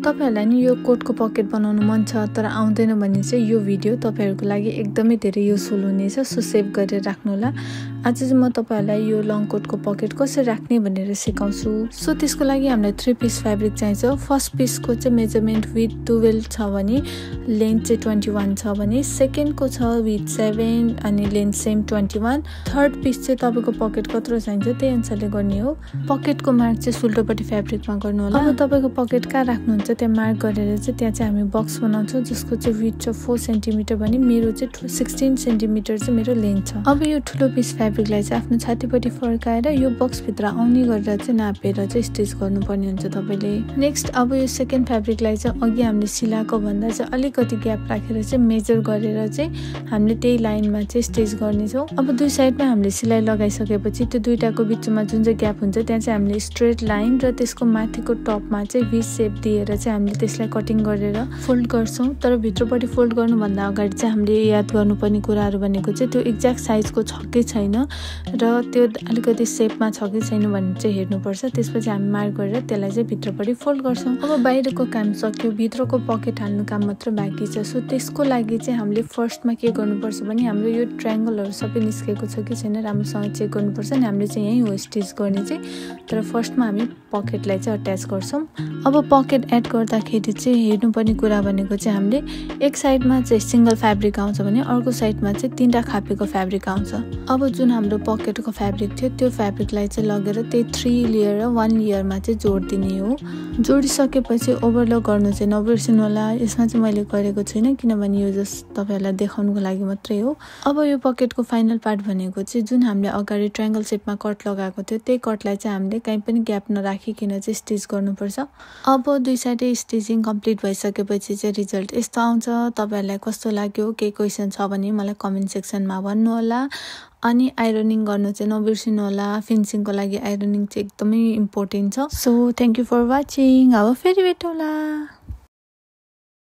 तपाईहरुलाई नि यो कोटको पकेट बनाउन मन छ तर आउँदैन भने चाहिँ यो भिडियो तपाईहरुको लागि एकदमै धेरै युजफुल हुनेछ। सो सेभ गरेर राख्नु होला। आज चाहिँ म तपाईहरुलाई यो लङ कोटको पकेट कसरी राख्ने भनेर सिकाउँछु। सो त्यसको लागि हामीलाई 3 पीस फ्याब्रिक चाहिन्छ। फर्स्ट पीसको चाहिँ मेजरमेन्ट विथ 12 छ भने लेन्थ चाहिँ 21 छ भने सेकेन्ड को छ विथ 7 अनि लेन्थ सेम 21। थर्ड पीस चाहिँ तपाईको पकेट कत्रो चाहिन्छ त्यही अनुसारले गर्ने हो। पकेटको मार्क चाहिँ सुल्टोपट्टि फ्याब्रिकमा गर्नु होला। अब तपाईको पकेट कहाँ राख्नुहुन्छ त्यहाँ मार्क गरेर चाहिँ त्यहाँ चाहिँ हामी बक्स बनाउँछौं जसको चाहिँ विड्थ छ 4 सेन्टिमिटर भने मेरो चाहिँ 16 सेन्टिमिटर चाहिँ मेरो लेन्थ छ। अब यो ठुलो पीस फ्याब्रिकलाई चाहिँ आफ्नो छातीपट्टि फर्काएर यो बक्स भित्र आउने गरेर चाहिँ नापेर चाहिँ स्टिच गर्नुपर्ने हुन्छ तपाईले। नेक्स्ट अब यो सेकेन्ड फ्याब्रिकलाई चाहिँ अघि हामीले सिलाएको भन्दा चाहिँ अलिकति ग्याप राखेर चाहिँ मेजर गरेर चाहिँ हामीले त्यही लाइनमा चाहिँ स्टिच गर्नेछौं। अब दुई साइडमा हामीले सिलाई लगाइसकेपछि त्यो दुईटाको बीचमा जुन चाहिँ ग्याप हुन्छ त्यहाँ चाहिँ हामीले स्ट्रेट लाइन र त्यसको माथिको टपमा चाहिँ वी शेप दिएर चाहिँ हामीले त्यसलाई कटिङ गरेर फोल्ड गर्छौं। तर भित्रपट्टि फोल्ड गर्नु भन्दा अगाडि चाहिँ हामीले याद गर्नुपर्ने कुराहरु भनेको चाहिँ त्यो एक्ज्याक्ट साइजको छ कि छैन र त्यो अलिकति शेपमा छ कि छैन भन्ने चाहिँ हेर्नुपर्छ। त्यसपछि हामी मार्क गरेर त्यसलाई चाहिँ भित्रपट्टि फोल्ड गर्छौं। अब बाहिरको काम सक्यो, भित्रको पकेट हाल्नु काम मात्र बाँकी छ। सो त्यसको लागि चाहिँ हामीले फर्स्टमा के गर्नुपर्छ भने हाम्रो यो ट्रायंगलहरु सबै निस्केको छ कि छैन राम्रोसँग चेक गर्नुपर्छ नि। हामीले चाहिँ यही हो स्टिच गर्ने चाहिँ। तर फर्स्टमा हामी पकेटलाई चाहिँ अट्याच गर्छौं। अब पकेट एड गर्दाखेरि चाहिँ हेर्नुपर्ने कुरा भनेको चाहिँ हामीले एक साइडमा चाहिँ सिंगल फ्याब्रिक आउँछ भने अर्को साइडमा चाहिँ तीनटा खापेको फ्याब्रिक आउँछ। अब जुन हाम्रो पकेटको फ्याब्रिक थियो त्यो फ्याब्रिकलाई चाहिँ लगेर त्यही 3 लेयर र 1 लेयरमा चाहिँ जोड्दिने हो। जोडिसकेपछि ओभरलक गर्नु चाहिँ नबिर्सनु होला। यसमा चाहिँ मैले गरेको छैन किनभने यो जस्ट तपाईहरुलाई देखाउनको लागि मात्रै हो। अब यो पकेटको फाइनल पार्ट भनेको चाहिँ जुन हामीले अगाडि ट्रायंगल शेपमा कट लगाएको थियो त्यही कटलाई चाहिँ हामीले कहीँ पनि ग्याप नराखिकन चाहिँ स्टिच गर्नुपर्छ। अब दुई साइडै स्टिचिङ कम्प्लिट भइसकेपछि चाहिँ रिजल्ट यस्तो आउँछ। तपाईहरुलाई कस्तो लाग्यो केही क्वेशन छ भने मलाई कमेन्ट सेक्सनमा भन्नु होला। अनि आइरनिङ गर्नु चाहिँ नबिर्सिनु होला। फिनिशिङको लागि आइरनिङ चाहिँ एकदमै इम्पोर्टेन्ट छ। So thank you for watching. अब फेरि भेटौँला।